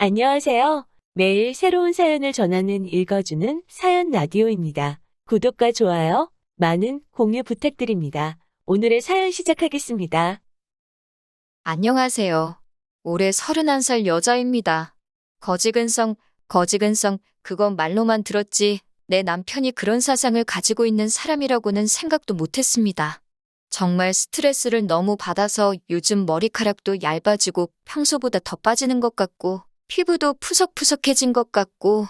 안녕하세요. 매일 새로운 사연을 전하는 읽어주는 사연 라디오입니다. 구독과 좋아요, 많은 공유 부탁드립니다. 오늘의 사연 시작하겠습니다. 안녕하세요. 올해 31살 여자입니다. 거지근성, 그건 말로만 들었지 내 남편이 그런 사상을 가지고 있는 사람이라고는 생각도 못했습니다. 정말 스트레스를 너무 받아서 요즘 머리카락도 얇아지고 평소보다 더 빠지는 것 같고 피부도 푸석푸석해진 것 같고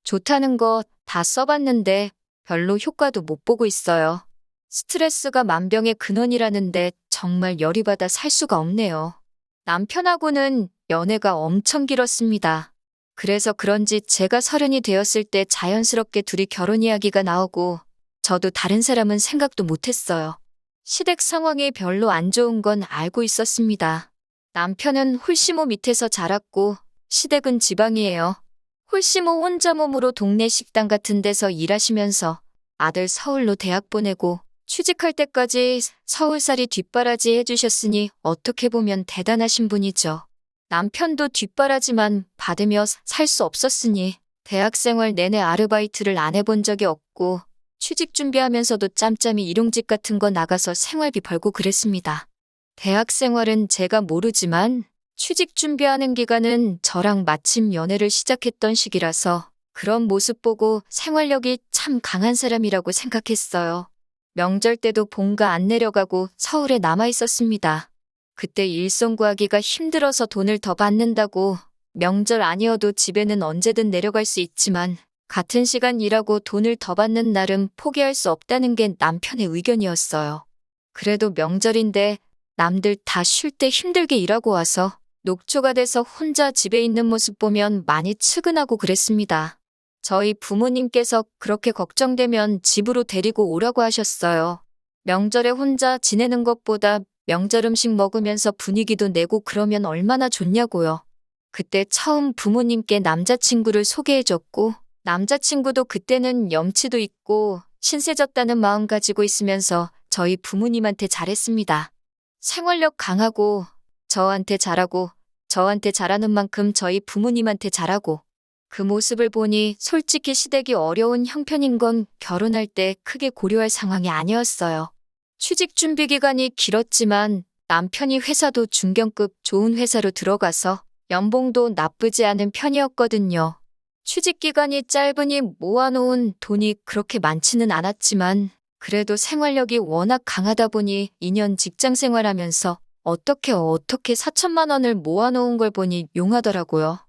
좋다는 거 다 써봤는데 별로 효과도 못 보고 있어요. 스트레스가 만병의 근원이라는데 정말 열이 받아 살 수가 없네요. 남편하고는 연애가 엄청 길었습니다. 그래서 그런지 제가 30이 되었을 때 자연스럽게 둘이 결혼 이야기가 나오고 저도 다른 사람은 생각도 못했어요. 시댁 상황이 별로 안 좋은 건 알고 있었습니다. 남편은 홀시모 밑에서 자랐고 시댁은 지방이에요. 홀시모 혼자 몸으로 동네 식당 같은 데서 일하시면서 아들 서울로 대학 보내고 취직할 때까지 서울살이 뒷바라지 해주셨으니 어떻게 보면 대단하신 분이죠. 남편도 뒷바라지만 받으며 살 수 없었으니 대학생활 내내 아르바이트를 안 해본 적이 없고 취직 준비하면서도 짬짬이 일용직 같은 거 나가서 생활비 벌고 그랬습니다. 대학생활은 제가 모르지만 취직 준비하는 기간은 저랑 마침 연애를 시작했던 시기라서 그런 모습 보고 생활력이 참 강한 사람이라고 생각했어요. 명절 때도 본가 안 내려가고 서울에 남아 있었습니다. 그때 일손 구하기가 힘들어서 돈을 더 받는다고 명절 아니어도 집에는 언제든 내려갈 수 있지만 같은 시간 일하고 돈을 더 받는 날은 포기할 수 없다는 게 남편의 의견이었어요. 그래도 명절인데 남들 다 쉴 때 힘들게 일하고 와서 녹초가 돼서 혼자 집에 있는 모습 보면 많이 측은하고 그랬습니다. 저희 부모님께서 그렇게 걱정되면 집으로 데리고 오라고 하셨어요. 명절에 혼자 지내는 것보다 명절 음식 먹으면서 분위기도 내고 그러면 얼마나 좋냐고요. 그때 처음 부모님께 남자친구를 소개해줬고 남자친구도 그때는 염치도 있고 신세졌다는 마음 가지고 있으면서 저희 부모님한테 잘했습니다. 생활력 강하고 저한테 잘하고 저한테 잘하는 만큼 저희 부모님한테 잘하고 그 모습을 보니 솔직히 시댁이 어려운 형편인 건 결혼할 때 크게 고려할 상황이 아니었어요. 취직 준비 기간이 길었지만 남편이 회사도 중견급 좋은 회사로 들어가서 연봉도 나쁘지 않은 편이었거든요. 취직 기간이 짧으니 모아놓은 돈이 그렇게 많지는 않았지만 그래도 생활력이 워낙 강하다 보니 2년 직장 생활하면서 어떻게 4천만 원을 모아놓은 걸 보니 용하더라고요.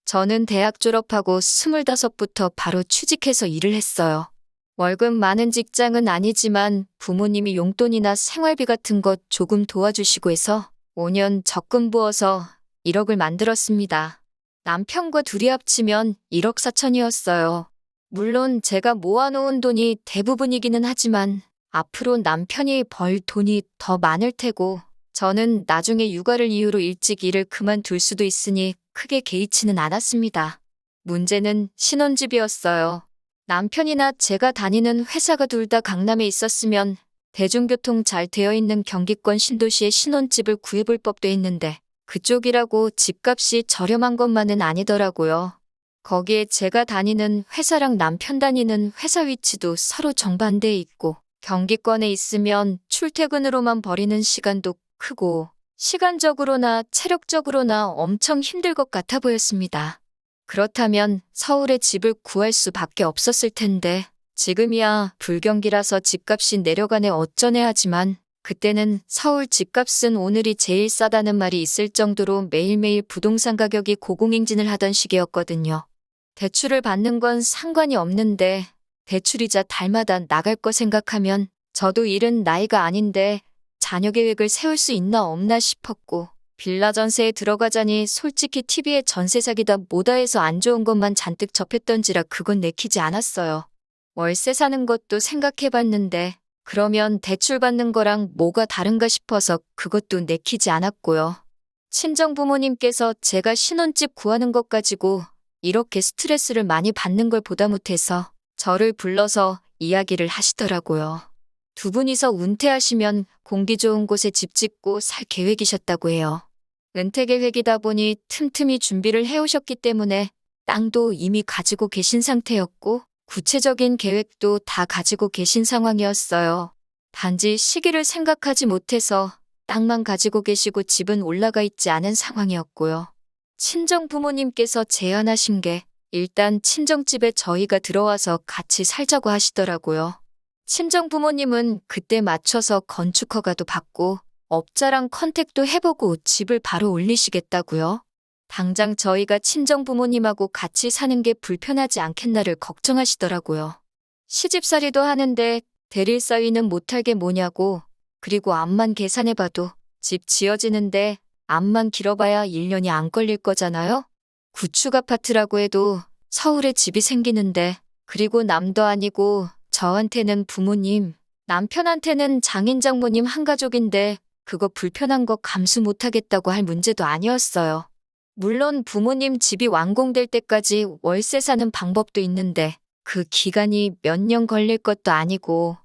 저는 대학 졸업하고 25부터 바로 취직해서 일을 했어요. 월급 많은 직장은 아니지만 부모님이 용돈이나 생활비 같은 것 조금 도와주시고 해서 5년 적금 부어서 1억을 만들었습니다. 남편과 둘이 합치면 1억 4천이었어요. 물론 제가 모아놓은 돈이 대부분이기는 하지만 앞으로 남편이 벌 돈이 더 많을 테고 저는 나중에 육아를 이유로 일찍 일을 그만둘 수도 있으니 크게 개의치는 않았습니다. 문제는 신혼집이었어요. 남편이나 제가 다니는 회사가 둘 다 강남에 있었으면 대중교통 잘 되어 있는 경기권 신도시에 신혼집을 구해볼 법도 했는데 그쪽이라고 집값이 저렴한 것만은 아니더라고요. 거기에 제가 다니는 회사랑 남편 다니는 회사 위치도 서로 정반대에 있고 경기권에 있으면 출퇴근으로만 버리는 시간도 크고 시간적으로나 체력적으로나 엄청 힘들 것 같아 보였습니다. 그렇다면 서울에 집을 구할 수밖에 없었을 텐데 지금이야 불경기라서 집값이 내려가네 어쩌네 하지만 그때는 서울 집값은 오늘이 제일 싸다는 말이 있을 정도로 매일매일 부동산 가격이 고공행진을 하던 시기였거든요. 대출을 받는 건 상관이 없는데 대출이자 달마다 나갈 거 생각하면 저도 일은 나이가 아닌데 자녀 계획을 세울 수 있나 없나 싶었고 빌라 전세에 들어가자니 솔직히 TV에 전세 사기다 뭐다 해서 안 좋은 것만 잔뜩 접했던지라 그건 내키지 않았어요. 월세 사는 것도 생각해봤는데 그러면 대출 받는 거랑 뭐가 다른가 싶어서 그것도 내키지 않았고요. 친정 부모님께서 제가 신혼집 구하는 것 가지고 이렇게 스트레스를 많이 받는 걸 보다 못해서 저를 불러서 이야기를 하시더라고요. 두 분이서 은퇴하시면 공기 좋은 곳에 집 짓고 살 계획이셨다고 해요. 은퇴 계획이다 보니 틈틈이 준비를 해오셨기 때문에 땅도 이미 가지고 계신 상태였고 구체적인 계획도 다 가지고 계신 상황이었어요. 단지 시기를 생각하지 못해서 땅만 가지고 계시고 집은 올라가 있지 않은 상황이었고요. 친정 부모님께서 제안하신 게 일단 친정집에 저희가 들어와서 같이 살자고 하시더라고요. 친정 부모님은 그때 맞춰서 건축 허가도 받고 업자랑 컨택도 해보고 집을 바로 올리시겠다고요. 당장 저희가 친정 부모님하고 같이 사는 게 불편하지 않겠나를 걱정하시더라고요. 시집살이도 하는데 대릴 사위는 못할 게 뭐냐고, 그리고 암만 계산해봐도 집 지어지는데 암만 길어봐야 1년이 안 걸릴 거잖아요? 구축 아파트라고 해도 서울에 집이 생기는데, 그리고 남도 아니고 저한테는 부모님, 남편한테는 장인 장모님 한 가족인데 그거 불편한 거 감수 못하겠다고 할 문제도 아니었어요. 물론 부모님 집이 완공될 때까지 월세 사는 방법도 있는데 그 기간이 몇 년 걸릴 것도 아니고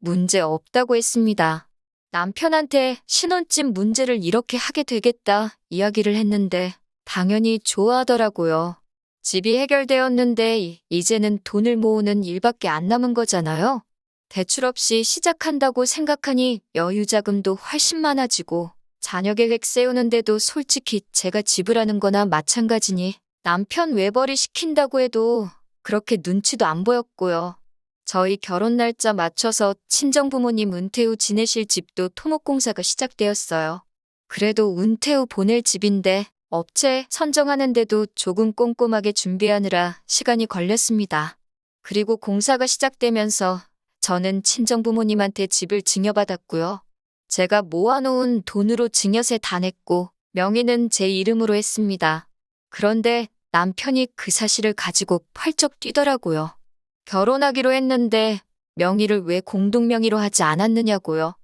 문제 없다고 했습니다. 남편한테 신혼집 문제를 이렇게 하게 되겠다 이야기를 했는데 당연히 좋아하더라고요. 집이 해결되었는데 이제는 돈을 모으는 일밖에 안 남은 거잖아요. 대출 없이 시작한다고 생각하니 여유 자금도 훨씬 많아지고 자녀 계획 세우는데도 솔직히 제가 지불하는 거나 마찬가지니 남편 외벌이 시킨다고 해도 그렇게 눈치도 안 보였고요. 저희 결혼 날짜 맞춰서 친정부모님 은퇴 후 지내실 집도 토목공사가 시작되었어요. 그래도 은퇴 후 보낼 집인데 업체 선정하는데도 조금 꼼꼼하게 준비하느라 시간이 걸렸습니다. 그리고 공사가 시작되면서 저는 친정부모님한테 집을 증여받았고요. 제가 모아놓은 돈으로 증여세 다 냈고 명의는 제 이름으로 했습니다. 그런데 남편이 그 사실을 가지고 펄쩍 뛰더라고요. 결혼하기로 했는데 명의를 왜 공동명의로 하지 않았느냐고요.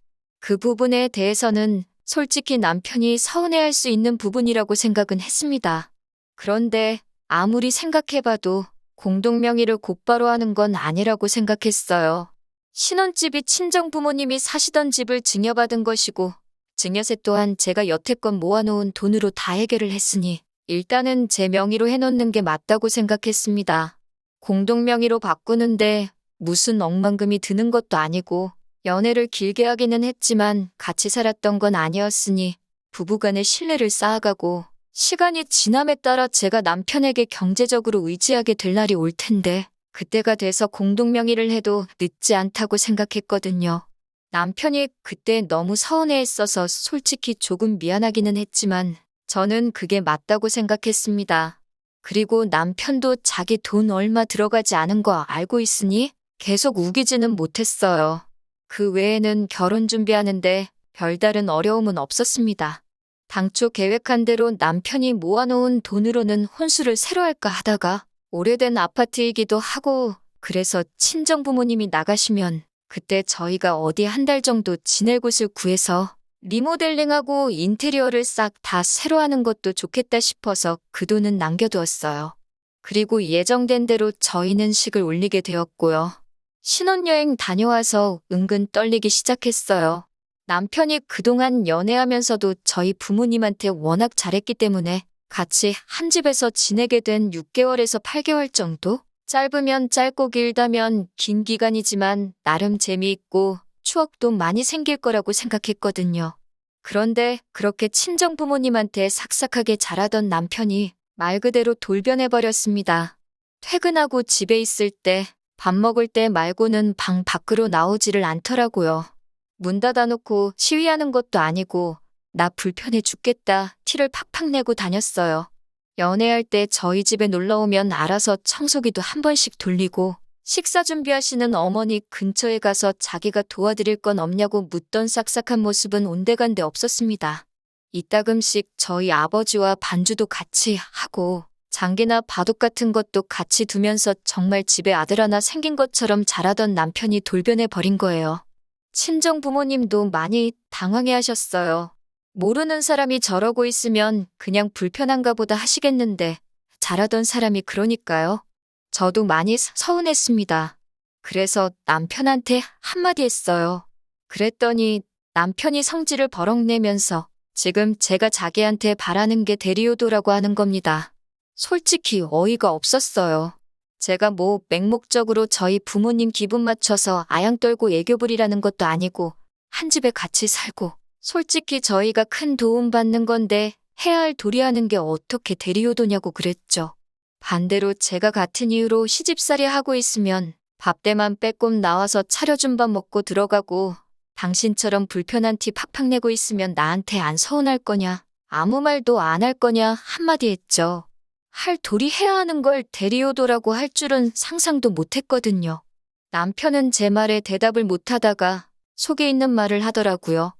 그 부분에 대해서는 솔직히 남편이 서운해할 수 있는 부분이라고 생각은 했습니다. 그런데 아무리 생각해봐도 공동명의를 곧바로 하는 건 아니라고 생각했어요. 신혼집이 친정 부모님이 사시던 집을 증여받은 것이고 증여세 또한 제가 여태껏 모아놓은 돈으로 다 해결을 했으니 일단은 제 명의로 해놓는 게 맞다고 생각했습니다. 공동명의로 바꾸는데 무슨 억만금이 드는 것도 아니고 연애를 길게 하기는 했지만 같이 살았던 건 아니었으니 부부간의 신뢰를 쌓아가고 시간이 지남에 따라 제가 남편에게 경제적으로 의지하게 될 날이 올 텐데 그때가 돼서 공동명의를 해도 늦지 않다고 생각했거든요. 남편이 그때 너무 서운해했어서 솔직히 조금 미안하기는 했지만 저는 그게 맞다고 생각했습니다. 그리고 남편도 자기 돈 얼마 들어가지 않은 거 알고 있으니 계속 우기지는 못했어요. 그 외에는 결혼 준비하는데 별다른 어려움은 없었습니다. 당초 계획한 대로 남편이 모아놓은 돈으로는 혼수를 새로 할까 하다가 오래된 아파트이기도 하고 그래서 친정부모님이 나가시면 그때 저희가 어디 한 달 정도 지낼 곳을 구해서 리모델링하고 인테리어를 싹 다 새로 하는 것도 좋겠다 싶어서 그 돈은 남겨두었어요. 그리고 예정된 대로 저희는 식을 올리게 되었고요. 신혼여행 다녀와서 은근 떨리기 시작했어요. 남편이 그동안 연애하면서도 저희 부모님한테 워낙 잘했기 때문에 같이 한 집에서 지내게 된 6개월에서 8개월 정도? 짧으면 짧고 길다면 긴 기간이지만 나름 재미있고 추억도 많이 생길 거라고 생각했거든요. 그런데 그렇게 친정 부모님한테 삭삭하게 자라던 남편이 말 그대로 돌변해버렸습니다. 퇴근하고 집에 있을 때, 밥 먹을 때 말고는 방 밖으로 나오지를 않더라고요. 문 닫아놓고 시위하는 것도 아니고 나 불편해 죽겠다 티를 팍팍 내고 다녔어요. 연애할 때 저희 집에 놀러오면 알아서 청소기도 한 번씩 돌리고 식사 준비하시는 어머니 근처에 가서 자기가 도와드릴 건 없냐고 묻던 싹싹한 모습은 온데간데 없었습니다. 이따금씩 저희 아버지와 반주도 같이 하고 장기나 바둑 같은 것도 같이 두면서 정말 집에 아들 하나 생긴 것처럼 자라던 남편이 돌변해 버린 거예요. 친정 부모님도 많이 당황해 하셨어요. 모르는 사람이 저러고 있으면 그냥 불편한가 보다 하시겠는데 잘하던 사람이 그러니까요. 저도 많이 서운했습니다. 그래서 남편한테 한마디 했어요. 그랬더니 남편이 성질을 버럭 내면서 지금 제가 자기한테 바라는 게 대리효도라고 하는 겁니다. 솔직히 어이가 없었어요. 제가 뭐 맹목적으로 저희 부모님 기분 맞춰서 아양 떨고 애교 부리라는 것도 아니고 한 집에 같이 살고 솔직히 저희가 큰 도움 받는 건데 해야 할 도리하는 게 어떻게 대리효도냐고 그랬죠. 반대로 제가 같은 이유로 시집살이 하고 있으면 밥때만 빼꼼 나와서 차려준 밥 먹고 들어가고 당신처럼 불편한 티 팍팍 내고 있으면 나한테 안 서운할 거냐, 아무 말도 안 할 거냐 한마디 했죠. 할 도리 해야 하는 걸 대리효도라고 할 줄은 상상도 못했거든요. 남편은 제 말에 대답을 못하다가 속에 있는 말을 하더라고요.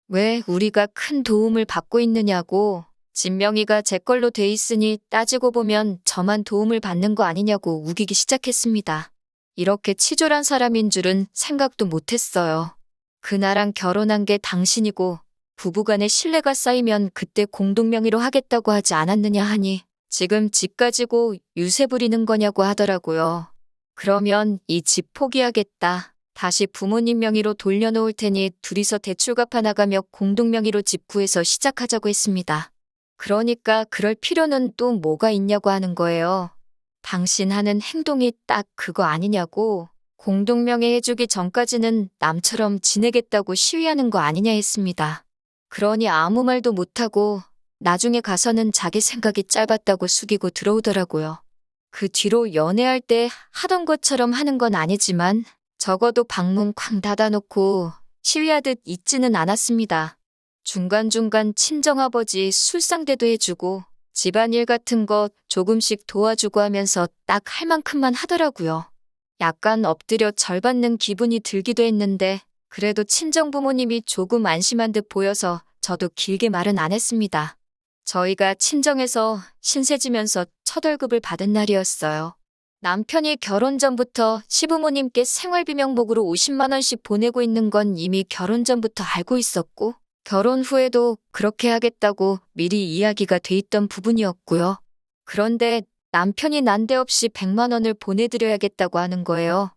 왜 우리가 큰 도움을 받고 있느냐고. 진명이가 제 걸로 돼 있으니 따지고 보면 저만 도움을 받는 거 아니냐고 우기기 시작했습니다. 이렇게 치졸한 사람인 줄은 생각도 못했어요. 그나랑 결혼한 게 당신이고 부부간의 신뢰가 쌓이면 그때 공동명의로 하겠다고 하지 않았느냐 하니 지금 집 가지고 유세 부리는 거냐고 하더라고요. 그러면 이 집 포기하겠다. 다시 부모님 명의로 돌려놓을 테니 둘이서 대출 갚아 나가며 공동명의로 집 구해서 시작하자고 했습니다. 그러니까 그럴 필요는 또 뭐가 있냐고 하는 거예요. 당신 하는 행동이 딱 그거 아니냐고. 공동명의 해주기 전까지는 남처럼 지내겠다고 시위하는 거 아니냐 했습니다. 그러니 아무 말도 못하고 나중에 가서는 자기 생각이 짧았다고 숙이고 들어오더라고요. 그 뒤로 연애할 때 하던 것처럼 하는 건 아니지만 적어도 방문 쾅 닫아놓고 시위하듯 있지는 않았습니다. 중간중간 친정아버지 술상대도 해주고 집안일 같은 거 조금씩 도와주고 하면서 딱 할 만큼만 하더라고요. 약간 엎드려 절 받는 기분이 들기도 했는데 그래도 친정부모님이 조금 안심한 듯 보여서 저도 길게 말은 안 했습니다. 저희가 친정에서 신세지면서 첫 월급을 받은 날이었어요. 남편이 결혼 전부터 시부모님께 생활비 명목으로 50만 원씩 보내고 있는 건 이미 결혼 전부터 알고 있었고 결혼 후에도 그렇게 하겠다고 미리 이야기가 돼 있던 부분이었고요. 그런데 남편이 난데없이 100만 원을 보내드려야겠다고 하는 거예요.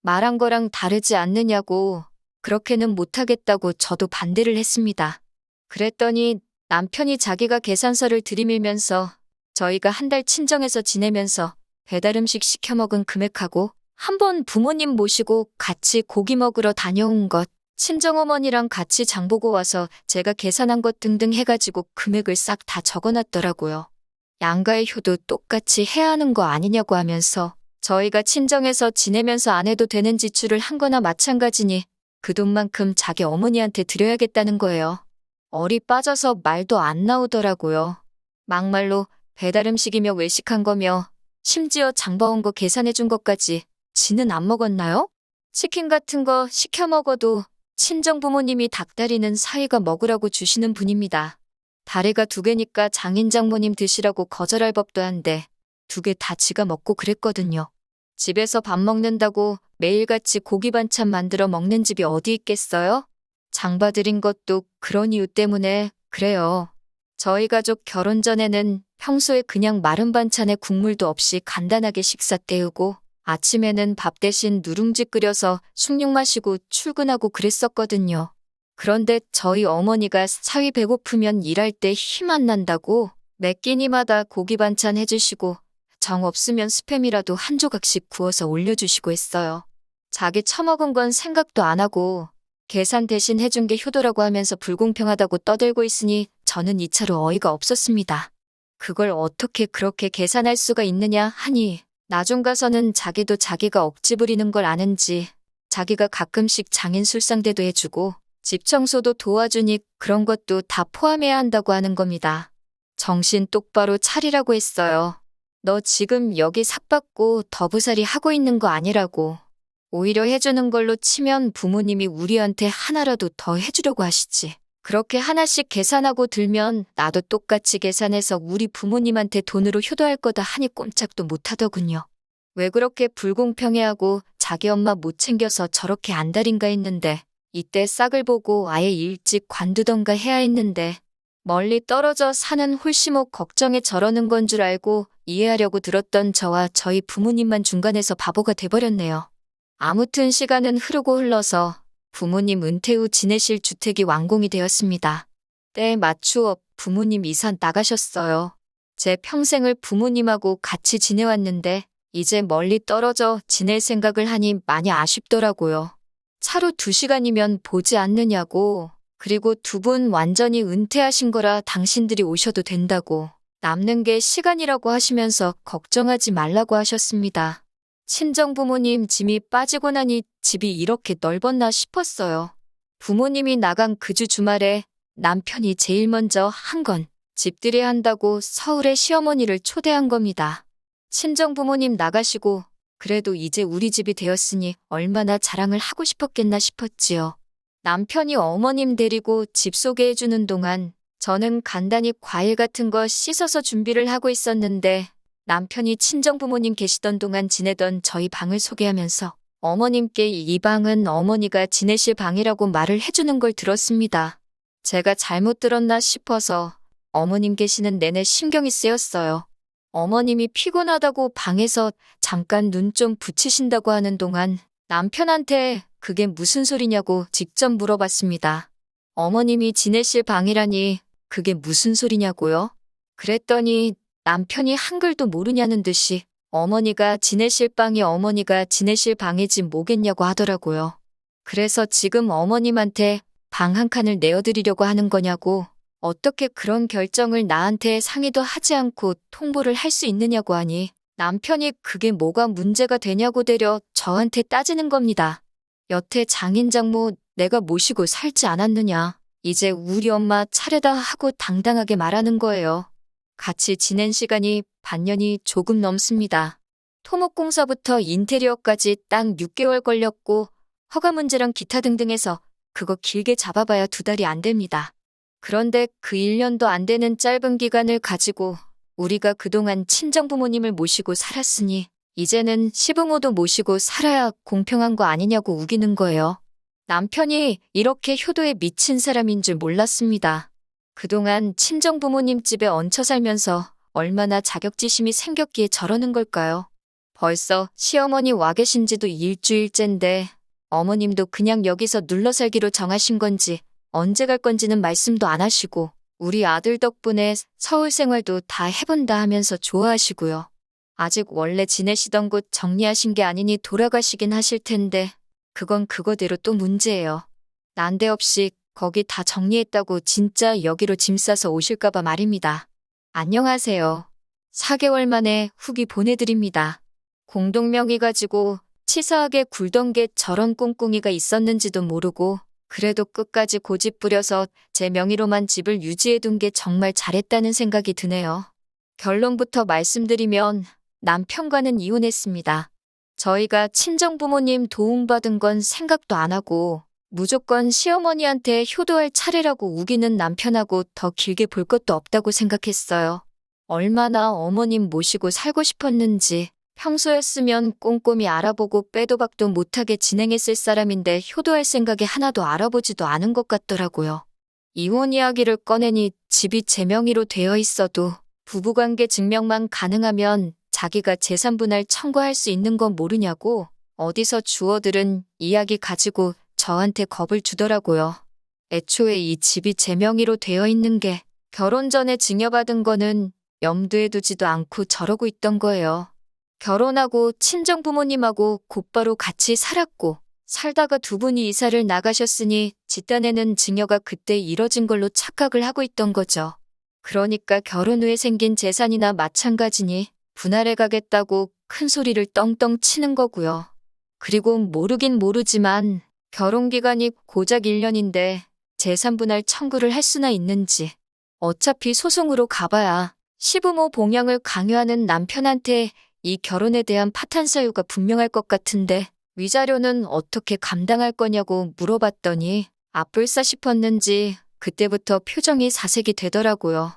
말한 거랑 다르지 않느냐고 그렇게는 못하겠다고 저도 반대를 했습니다. 그랬더니 남편이 자기가 계산서를 들이밀면서 저희가 한 달 친정에서 지내면서 배달음식 시켜 먹은 금액하고 한번 부모님 모시고 같이 고기 먹으러 다녀온 것, 친정어머니랑 같이 장보고 와서 제가 계산한 것 등등 해가지고 금액을 싹 다 적어놨더라고요. 양가의 효도 똑같이 해야 하는 거 아니냐고 하면서 저희가 친정에서 지내면서 안 해도 되는 지출을 한 거나 마찬가지니 그 돈만큼 자기 어머니한테 드려야겠다는 거예요. 얼이 빠져서 말도 안 나오더라고요. 막말로 배달음식이며 외식한 거며 심지어 장봐온 거 계산해 준 것까지 지는 안 먹었나요? 치킨 같은 거 시켜 먹어도 친정 부모님이 닭다리는 사위가 먹으라고 주시는 분입니다. 다리가 2개니까 장인 장모님 드시라고 거절할 법도 한데 2개 다 지가 먹고 그랬거든요. 집에서 밥 먹는다고 매일같이 고기 반찬 만들어 먹는 집이 어디 있겠어요? 장봐드린 것도 그런 이유 때문에 그래요. 저희 가족 결혼 전에는 평소에 그냥 마른 반찬에 국물도 없이 간단하게 식사 때우고 아침에는 밥 대신 누룽지 끓여서 숭늉 마시고 출근하고 그랬었거든요. 그런데 저희 어머니가 사위 배고프면 일할 때 힘 안 난다고 매 끼니마다 고기 반찬 해주시고 정 없으면 스팸이라도 한 조각씩 구워서 올려주시고 했어요. 자기 처먹은 건 생각도 안 하고 계산 대신 해준 게 효도라고 하면서 불공평하다고 떠들고 있으니 저는 이차로 어이가 없었습니다. 그걸 어떻게 그렇게 계산할 수가 있느냐 하니 나중 가서는 자기도 자기가 억지 부리는 걸 아는지 자기가 가끔씩 장인 술상대도 해주고 집 청소도 도와주니 그런 것도 다 포함해야 한다고 하는 겁니다. 정신 똑바로 차리라고 했어요. 너 지금 여기 삭받고 더부살이 하고 있는 거 아니라고. 오히려 해주는 걸로 치면 부모님이 우리한테 하나라도 더 해주려고 하시지. 그렇게 하나씩 계산하고 들면 나도 똑같이 계산해서 우리 부모님한테 돈으로 효도할 거다 하니 꼼짝도 못하더군요. 왜 그렇게 불공평해하고 자기 엄마 못 챙겨서 저렇게 안달인가 했는데 이때 싹을 보고 아예 일찍 관두던가 해야 했는데 멀리 떨어져 사는 홀씨목 걱정에 저러는 건 줄 알고 이해하려고 들었던 저와 저희 부모님만 중간에서 바보가 돼버렸네요. 아무튼 시간은 흐르고 흘러서 부모님 은퇴 후 지내실 주택이 완공이 되었습니다. 때에 맞추어 부모님 이사 나가셨어요. 제 평생을 부모님하고 같이 지내왔는데 이제 멀리 떨어져 지낼 생각을 하니 많이 아쉽더라고요. 차로 2시간이면 보지 않느냐고. 그리고 두 분 완전히 은퇴하신 거라 당신들이 오셔도 된다고. 남는 게 시간이라고 하시면서 걱정하지 말라고 하셨습니다. 친정부모님 짐이 빠지고 나니 집이 이렇게 넓었나 싶었어요. 부모님이 나간 그 주 주말에 남편이 제일 먼저 한 건 집들이 한다고 서울에 시어머니를 초대한 겁니다. 친정부모님 나가시고 그래도 이제 우리 집이 되었으니 얼마나 자랑을 하고 싶었겠나 싶었지요. 남편이 어머님 데리고 집 소개해주는 동안 저는 간단히 과일 같은 거 씻어서 준비를 하고 있었는데 남편이 친정부모님 계시던 동안 지내던 저희 방을 소개하면서 어머님께 이 방은 어머니가 지내실 방이라고 말을 해주는 걸 들었습니다. 제가 잘못 들었나 싶어서 어머님 계시는 내내 신경이 쓰였어요. 어머님이 피곤하다고 방에서 잠깐 눈 좀 붙이신다고 하는 동안 남편한테 그게 무슨 소리냐고 직접 물어봤습니다. 어머님이 지내실 방이라니 그게 무슨 소리냐고요? 그랬더니 남편이 한글도 모르냐는 듯이 어머니가 지내실 방이 어머니가 지내실 방이지 뭐겠냐고 하더라고요. 그래서 지금 어머님한테 방 한 칸을 내어드리려고 하는 거냐고, 어떻게 그런 결정을 나한테 상의도 하지 않고 통보를 할 수 있느냐고 하니 남편이 그게 뭐가 문제가 되냐고 되려 저한테 따지는 겁니다. 여태 장인장모 내가 모시고 살지 않았느냐. 이제 우리 엄마 차례다 하고 당당하게 말하는 거예요. 같이 지낸 시간이 반년이 조금 넘습니다. 토목공사부터 인테리어까지 딱 6개월 걸렸고 허가 문제랑 기타 등등 해서 그거 길게 잡아봐야 2달이 안 됩니다. 그런데 그 1년도 안 되는 짧은 기간을 가지고 우리가 그동안 친정부모님을 모시고 살았으니 이제는 시부모도 모시고 살아야 공평한 거 아니냐고 우기는 거예요. 남편이 이렇게 효도에 미친 사람인 줄 몰랐습니다. 그동안 친정부모님 집에 얹혀 살면서 얼마나 자격지심이 생겼기에 저러는 걸까요? 벌써 시어머니 와 계신 지도 일주일째인데 어머님도 그냥 여기서 눌러 살기로 정하신 건지 언제 갈 건지는 말씀도 안 하시고 우리 아들 덕분에 서울 생활도 다 해본다 하면서 좋아하시고요. 아직 원래 지내시던 곳 정리하신 게 아니니 돌아가시긴 하실 텐데 그건 그거대로 또 문제예요. 난데없이 거기 다 정리했다고 진짜 여기로 짐 싸서 오실까봐 말입니다. 안녕하세요. 4개월 만에 후기 보내드립니다. 공동명의 가지고 치사하게 굴던 게 저런 꿍꿍이가 있었는지도 모르고 그래도 끝까지 고집 부려서 제 명의로만 집을 유지해둔 게 정말 잘했다는 생각이 드네요. 결론부터 말씀드리면 남편과는 이혼했습니다. 저희가 친정부모님 도움받은 건 생각도 안 하고 무조건 시어머니한테 효도할 차례라고 우기는 남편하고 더 길게 볼 것도 없다고 생각했어요. 얼마나 어머님 모시고 살고 싶었는지 평소였으면 꼼꼼히 알아보고 빼도 박도 못하게 진행했을 사람인데 효도할 생각에 하나도 알아보지도 않은 것 같더라고요. 이혼 이야기를 꺼내니 집이 제 명의로 되어 있어도 부부관계 증명만 가능하면 자기가 재산분할 청구할 수 있는 건 모르냐고 어디서 주워들은 이야기 가지고 저한테 겁을 주더라고요. 애초에 이 집이 제 명의로 되어 있는 게 결혼 전에 증여받은 거는 염두에 두지도 않고 저러고 있던 거예요. 결혼하고 친정부모님하고 곧바로 같이 살았고 살다가 두 분이 이사를 나가셨으니 집단에는 증여가 그때 이뤄진 걸로 착각을 하고 있던 거죠. 그러니까 결혼 후에 생긴 재산이나 마찬가지니 분할해 가겠다고 큰 소리를 떵떵 치는 거고요. 그리고 모르긴 모르지만 결혼기간이 고작 1년인데 재산 분할 청구를 할 수나 있는지. 어차피 소송으로 가봐야 시부모 봉양을 강요하는 남편한테 이 결혼에 대한 파탄 사유가 분명할 것 같은데 위자료는 어떻게 감당할 거냐고 물어봤더니 아뿔싸 싶었는지 그때부터 표정이 사색이 되더라고요.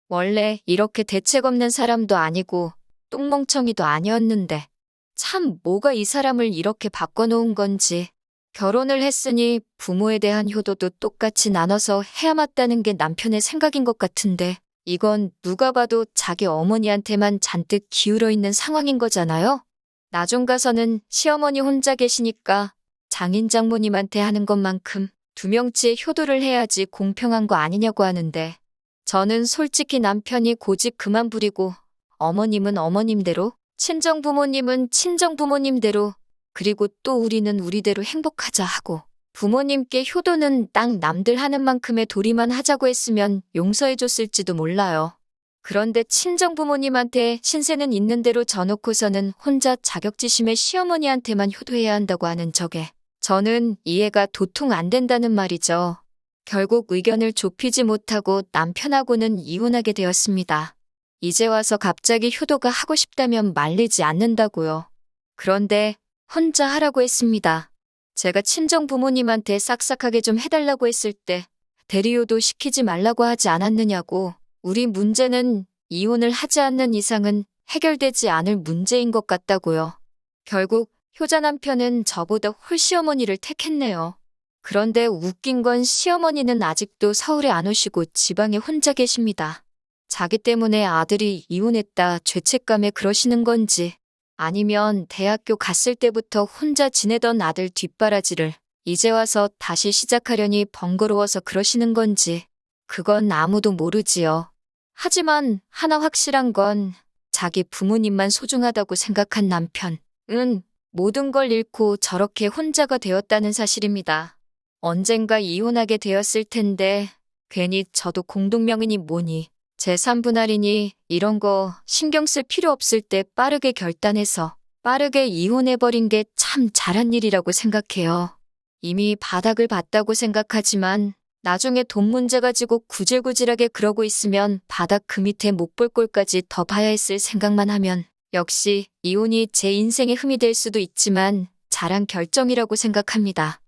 원래 이렇게 대책 없는 사람도 아니고 똥멍청이도 아니었는데 참 뭐가 이 사람을 이렇게 바꿔놓은 건지. 결혼을 했으니 부모에 대한 효도도 똑같이 나눠서 해야 맞다는 게 남편의 생각인 것 같은데 이건 누가 봐도 자기 어머니한테만 잔뜩 기울어 있는 상황인 거잖아요. 나중 가서는 시어머니 혼자 계시니까 장인 장모님한테 하는 것만큼 두 명치의 효도를 해야지 공평한 거 아니냐고 하는데 저는 솔직히 남편이 고집 그만 부리고 어머님은 어머님대로, 친정부모님은 친정부모님대로, 그리고 또 우리는 우리대로 행복하자 하고 부모님께 효도는 딱 남들 하는 만큼의 도리만 하자고 했으면 용서해줬을지도 몰라요. 그런데 친정부모님한테 신세는 있는 대로 져놓고서는 혼자 자격지심에 시어머니한테만 효도해야 한다고 하는 저게 저는 이해가 도통 안 된다는 말이죠. 결국 의견을 좁히지 못하고 남편하고는 이혼하게 되었습니다. 이제 와서 갑자기 효도가 하고 싶다면 말리지 않는다고요. 그런데 혼자 하라고 했습니다. 제가 친정 부모님한테 싹싹하게 좀 해달라고 했을 때 대리효도 시키지 말라고 하지 않았느냐고. 우리 문제는 이혼을 하지 않는 이상은 해결되지 않을 문제인 것 같다고요. 결국 효자 남편은 저보다 홀시어머니를 택했네요. 그런데 웃긴 건 시어머니는 아직도 서울에 안 오시고 지방에 혼자 계십니다. 자기 때문에 아들이 이혼했다 죄책감에 그러시는 건지 아니면 대학교 갔을 때부터 혼자 지내던 아들 뒷바라지를 이제 와서 다시 시작하려니 번거로워서 그러시는 건지 그건 아무도 모르지요. 하지만 하나 확실한 건 자기 부모님만 소중하다고 생각한 남편은 모든 걸 잃고 저렇게 혼자가 되었다는 사실입니다. 언젠가 이혼하게 되었을 텐데 괜히 저도 공동명의니 뭐니 제3분할이니 이런 거 신경 쓸 필요 없을 때 빠르게 결단해서 빠르게 이혼해버린 게 참 잘한 일이라고 생각해요. 이미 바닥을 봤다고 생각하지만 나중에 돈 문제 가지고 구질구질하게 그러고 있으면 바닥 그 밑에 못 볼 꼴까지 더 봐야 했을 생각만 하면 역시 이혼이 제 인생의 흠이 될 수도 있지만 잘한 결정이라고 생각합니다.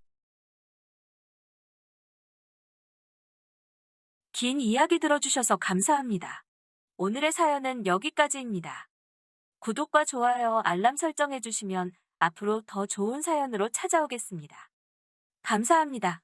긴 이야기 들어주셔서 감사합니다. 오늘의 사연은 여기까지입니다. 구독과 좋아요, 알람 설정해주시면 앞으로 더 좋은 사연으로 찾아오겠습니다. 감사합니다.